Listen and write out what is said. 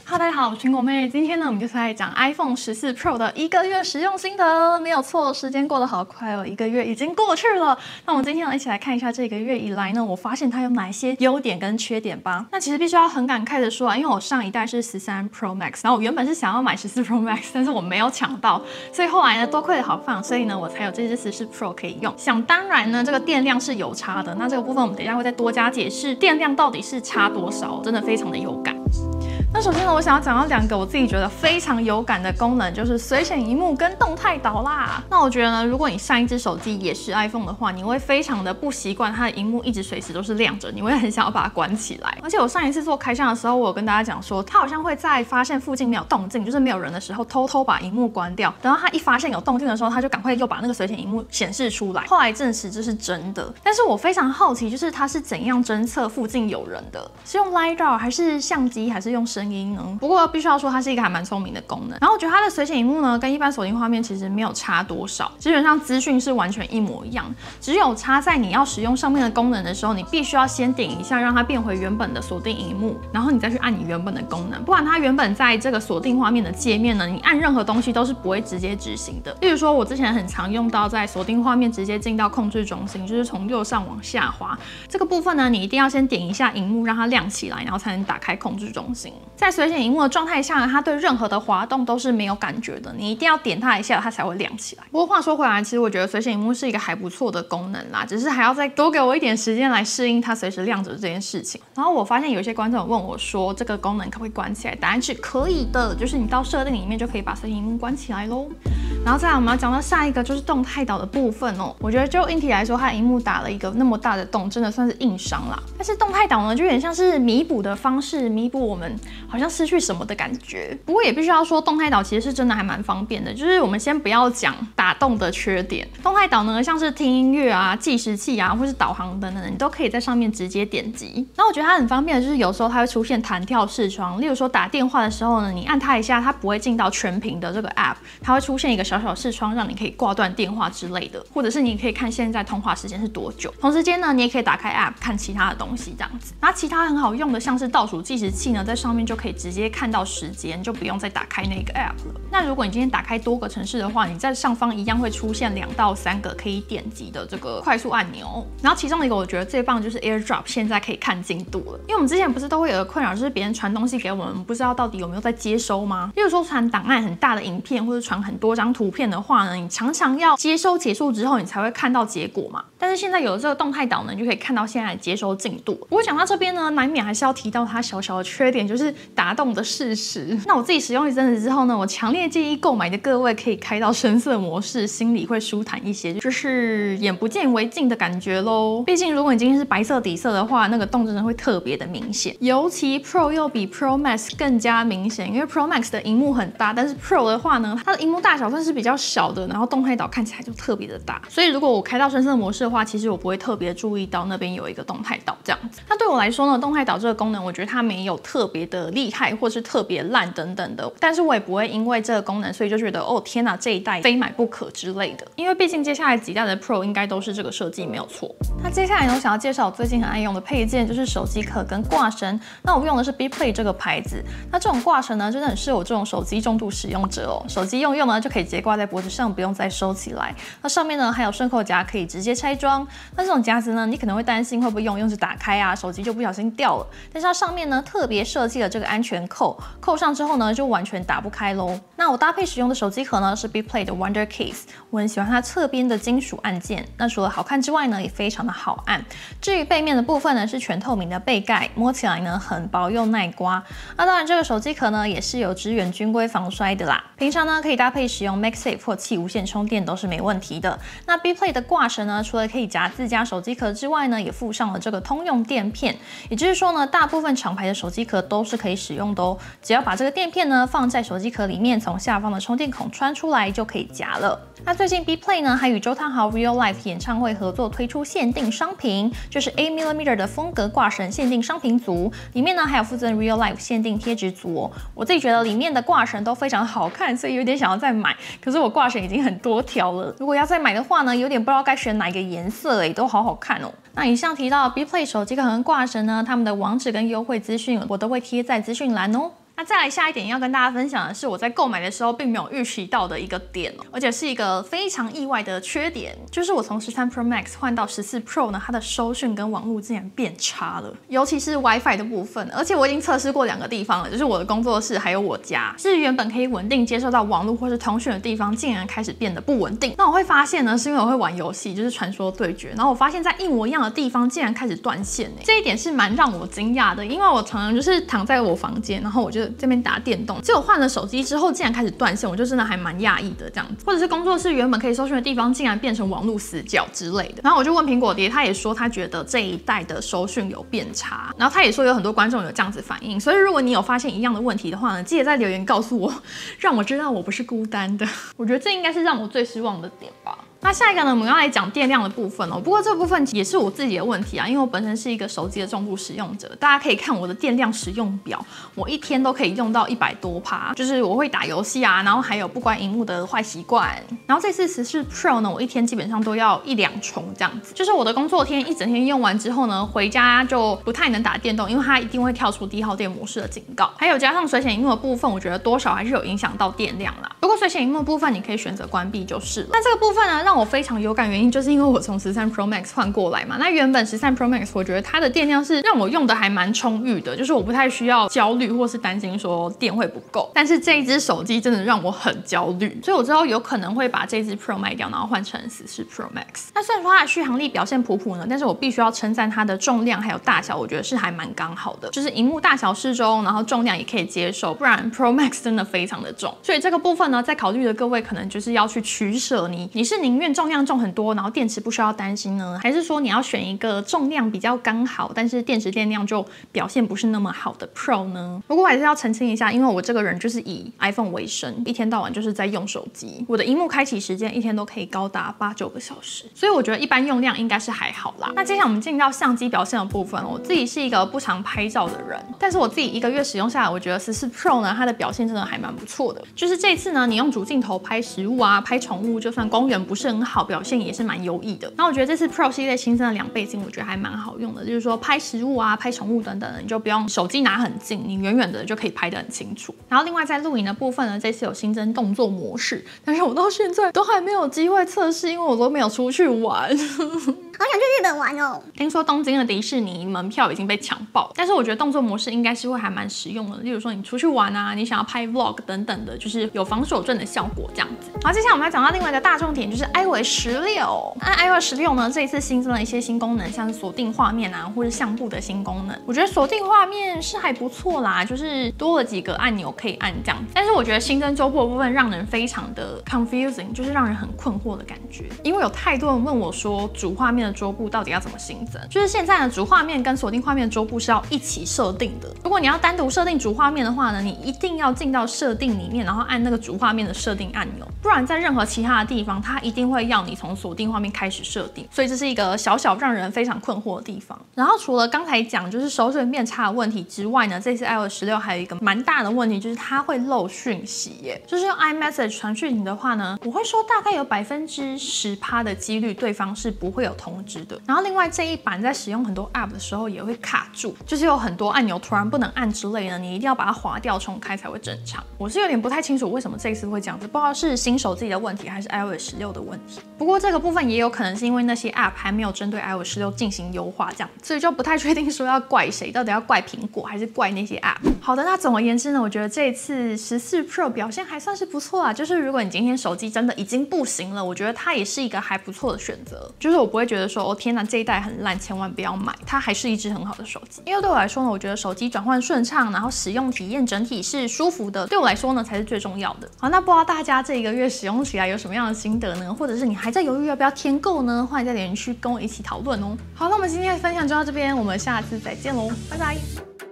大家好，我是苹果妹。今天呢，我们就是来讲 iPhone 14 Pro 的1个月使用心得。没有错，时间过得好快哦，1个月已经过去了。那我们今天呢，一起来看一下这个月以来呢，我发现它有哪些优点跟缺点吧。那其实必须要很感慨的说啊，因为我上一代是13 Pro Max， 然后我原本是想要买14 Pro Max， 但是我没有抢到，所以后来呢，多亏了好放，所以呢，我才有这支14 Pro 可以用。想当然呢，这个电量是有差的。那这个部分我们等一下会再多加解释，电量到底是差多少，真的非常的有感。那首先呢，我想要讲到2个我自己觉得非常有感的功能，就是随选萤幕跟动态导啦。那我觉得呢，如果你上一只手机也是 iPhone 的话，你会非常的不习惯它的萤幕一直随时都是亮着，你会很想要把它关起来。而且我上一次做开箱的时候，我有跟大家讲说，它好像会在发现附近没有动静，就是没有人的时候，偷偷把萤幕关掉，等到它一发现有动静的时候，它就赶快又把那个随选萤幕显示出来。后来证实这是真的，但是我非常好奇，就是它是怎样侦测附近有人的？是用 LiDAR 还是相机还是用声音呢？不过必须要说，它是一个还蛮聪明的功能。然后我觉得它的随选萤幕呢，跟一般锁定画面其实没有差多少，基本上资讯是完全一模一样，只有差在你要使用上面的功能的时候，你必须要先点一下，让它变回原本的锁定萤幕，然后你再去按你原本的功能，不然它原本在这个锁定画面的界面呢，你按任何东西都是不会直接执行的。例如说，我之前很常用到在锁定画面直接进到控制中心，就是从右上往下滑，这个部分呢，你一定要先点一下萤幕，让它亮起来，然后才能打开控制中心。在随选萤幕的状态下呢，它对任何的滑动都是没有感觉的，你一定要点它一下，它才会亮起来。不过话说回来，其实我觉得随选萤幕是一个还不错的功能啦，只是还要再多给我一点时间来适应它随时亮着这件事情。然后我发现有一些观众问我说，这个功能可不可以关起来？答案是可以的，就是你到设定里面就可以把随选萤幕关起来咯。然后再来我们要讲到下一个就是动态导的部分哦。我觉得就硬体来说，它的萤幕打了一个那么大的洞，真的算是硬伤啦。但是动态导呢，就有点像是弥补的方式，弥补我们好像失去什么的感觉。不过也必须要说，动态导其实是真的还蛮方便的。就是我们先不要讲打洞的缺点，动态导呢，像是听音乐啊、计时器啊，或是导航等等的，你都可以在上面直接点击。然后我觉得它很方便的就是有时候它会出现弹跳视窗，例如说打电话的时候呢，你按它一下，它不会进到全屏的这个 app， 它会出现一个小小视窗，让你可以挂断电话之类的，或者是你可以看现在通话时间是多久。同时间呢，你也可以打开 app 看其他的东西这样子。然后其他很好用的，像是倒数计时器呢，在上面就可以直接看到时间，就不用再打开那个 app 了。那如果你今天打开多个城市的话，你在上方一样会出现2到3个可以点击的这个快速按钮。然后其中一个我觉得最棒就是 AirDrop， 现在可以看进度了。因为我们之前不是都会有个困扰，就是别人传东西给我们，不知道到底有没有在接收吗？例如说传档案很大的影片，或者传很多张图片的话呢，你常常要接收结束之后，你才会看到结果嘛。但是现在有了这个动态导呢，你就可以看到现在的接收进度。不过讲到这边呢，难免还是要提到它小小的缺点，就是打洞的事实。那我自己使用一阵子之后呢，我强烈建议购买的各位可以开到深色模式，心里会舒坦一些，就是眼不见为净的感觉咯。毕竟如果你今天是白色底色的话，那个洞真的会特别的明显，尤其 Pro 又比 Pro Max 更加明显，因为 Pro Max 的萤幕很大，但是 Pro 的话呢，它的萤幕大小算是比较小的，然后动态导看起来就特别的大。所以如果我开到深色模式的话，其实我不会特别注意到那边有一个动态导这样子。那对我来说呢，动态导这个功能，我觉得它没有特别的厉害，或是特别烂等等的，但是我也不会因为这个功能，所以就觉得哦天哪，这一代非买不可之类的。因为毕竟接下来几代的 Pro 应该都是这个设计没有错。那接下来呢，我想要介绍我最近很爱用的配件，就是手机壳跟挂绳。那我用的是 BeePlay 这个牌子。那这种挂绳呢，真的很适合我这种手机重度使用者哦。手机用呢就可以直接挂在脖子上，不用再收起来。那上面呢还有顺扣夹，可以直接拆装。那这种夹子呢，你可能会担心会不会用时打开啊，手机就不小心掉了。但是它上面呢特别设计了这个安全扣，扣上之后呢就完全打不开咯。那我搭配使用的手机壳呢是 BeePlay 的 Wonder Case， 我很喜欢它侧边的金属按键。那除了好看之外呢，也非常的好按。至于背面的部分呢是全透明的背盖，摸起来呢很薄又耐刮。那当然这个手机壳呢也是有支援军规防摔的啦。平常呢可以搭配使用 MagSafe 或气无线充电都是没问题的。那 BeePlay 的挂绳呢，除了可以夹自家手机壳之外呢，也附上了这个通用垫片，也就是说呢，大部分厂牌的手机壳都是可以使用的哦。只要把这个垫片呢放在手机壳里面，从下方的充电孔穿出来就可以夹了。那最近 BeePlay 呢还与周汤豪 Real Life 演唱会合作推出限定商品，就是 8mm 的风格挂绳限定商品组，里面呢还有附赠 Real Life 限定贴纸组哦。我自己觉得里面的挂绳都非常好看，所以有点想要再买。可是我挂绳已经很多条了，如果要再买的话呢，有点不知道该选哪一个颜色诶，都好好看哦。那以上提到 BeePlay 手机壳和挂绳呢，他们的网址跟优惠资讯我都会贴在资讯栏哦。那再来下一点要跟大家分享的是，我在购买的时候并没有预期到的一个点哦，而且是一个非常意外的缺点，就是我从13 Pro Max 换到14 Pro 呢，它的收讯跟网络竟然变差了，尤其是 WiFi 的部分，而且我已经测试过2个地方了，就是我的工作室还有我家，是原本可以稳定接受到网络或是通讯的地方，竟然开始变得不稳定。那我会发现呢，是因为我会玩游戏，就是传说对决，然后我发现在一模一样的地方竟然开始断线欸，这一点是蛮让我惊讶的，因为我常常就是躺在我房间，然后我就这边打电动，结果换了手机之后竟然开始断线，我就真的还蛮讶异的这样子。或者是工作室原本可以搜寻的地方，竟然变成网络死角之类的。然后我就问苹果爹，他也说他觉得这一代的收讯有变差，然后他也说有很多观众有这样子反应。所以如果你有发现一样的问题的话呢，记得在留言告诉我，让我知道我不是孤单的。我觉得这应该是让我最失望的点吧。那下一个呢，我们要来讲电量的部分哦。不过这部分也是我自己的问题啊，因为我本身是一个手机的重度使用者，大家可以看我的电量使用表，我一天都可以用到100多%，就是我会打游戏啊，然后还有不关荧幕的坏习惯。然后这次14 Pro 呢，我一天基本上都要1-2充这样子，就是我的工作天一整天用完之后呢，回家就不太能打电动，因为它一定会跳出低耗电模式的警告。还有加上水显荧幕的部分，我觉得多少还是有影响到电量啦。不过水显荧幕的部分你可以选择关闭就是了。那这个部分呢，让我非常有感，原因就是因为我从13 Pro Max 换过来嘛。那原本13 Pro Max 我觉得它的电量是让我用的还蛮充裕的，就是我不太需要焦虑或是担心说电会不够。但是这一只手机真的让我很焦虑，所以我之后有可能会把这只 Pro 卖掉，然后换成14 Pro Max。那虽然说它的续航力表现普普呢，但是我必须要称赞它的重量还有大小，我觉得是还蛮刚好的，就是荧幕大小适中，然后重量也可以接受，不然 Pro Max 真的非常的重。所以这个部分呢，在考虑的各位可能就是要去取舍，你是宁愿重量重很多，然后电池不需要担心呢，还是说你要选一个重量比较刚好，但是电池电量就表现不是那么好的 Pro 呢？不过我还是要澄清一下，因为我这个人就是以 iPhone 为生，一天到晚就是在用手机，我的荧幕开启时间一天都可以高达8-9个小时，所以我觉得一般用量应该是还好啦。那接下来我们进到相机表现的部分，我自己是一个不常拍照的人，但是我自己1个月使用下来，我觉得14 Pro 呢，它的表现真的还蛮不错的。就是这次呢，你用主镜头拍食物啊、拍宠物，就算光源不是很好，表现也是蛮优异的。那我觉得这次 Pro 系列新增的2倍镜，我觉得还蛮好用的，就是说拍食物啊、拍宠物等等的，你就不用手机拿很近，你远远的就可以拍得很清楚。然后另外在录影的部分呢，这次有新增动作模式，但是我到现在都还没有机会测试，因为我都没有出去玩。好想去日本玩哦！听说东京的迪士尼门票已经被抢爆，但是我觉得动作模式应该是会还蛮实用的。例如说你出去玩啊，你想要拍 vlog 等等的，就是有防手震的效果这样子。好，接下来我们要讲到另外一个大重点，就是 iOS 16。那 iOS 16呢，这一次新增了一些新功能，像是锁定画面啊，或是相簿的新功能。我觉得锁定画面是还不错啦，就是多了几个按钮可以按这样子。但是我觉得新增桌布的部分让人非常的 confusing， 就是让人很困惑的感觉。因为有太多人问我说，主画面的桌布到底要怎么新增？就是现在的主画面跟锁定画面的桌布是要一起设定的。如果你要单独设定主画面的话呢，你一定要进到设定里面，然后按那个主画面的设定按钮，不然在任何其他的地方，它一定会要你从锁定画面开始设定。所以这是一个小小让人非常困惑的地方。然后除了刚才讲就是收讯变差的问题之外呢，这次 iOS 16还有一个蛮大的问题，就是它会漏讯息耶。就是用 iMessage 传讯息的话呢，我会说大概有10%的几率对方是不会有通知的。然后另外这一版在使用很多 App 的时候也会卡住，就是有很多按钮突然不能按之类的，你一定要把它划掉重开才会正常。我是有点不太清楚为什么这一次会这样子，不知道是新手机的问题还是 iOS 16的问题。不过这个部分也有可能是因为那些 App 还没有针对 iOS 16进行优化这样，所以就不太确定说要怪谁，到底要怪苹果还是怪那些 App。好的，那总而言之呢，我觉得这一次14 Pro 表现还算是不错啊，就是如果你今天手机真的已经不行了，我觉得它也是一个还不错的选择。就是我不会觉得说哦天哪这一代很烂，千万不要买，它还是一只很好的手机。因为对我来说呢，我觉得手机转换顺畅，然后使用体验整体是舒服的，对我来说呢才是最重要的。好，那不知道大家这一个月使用起来有什么样的心得呢？或者是你还在犹豫要不要添购呢？欢迎在留言区跟我一起讨论哦。好，那我们今天的分享就到这边，我们下次再见喽，拜拜。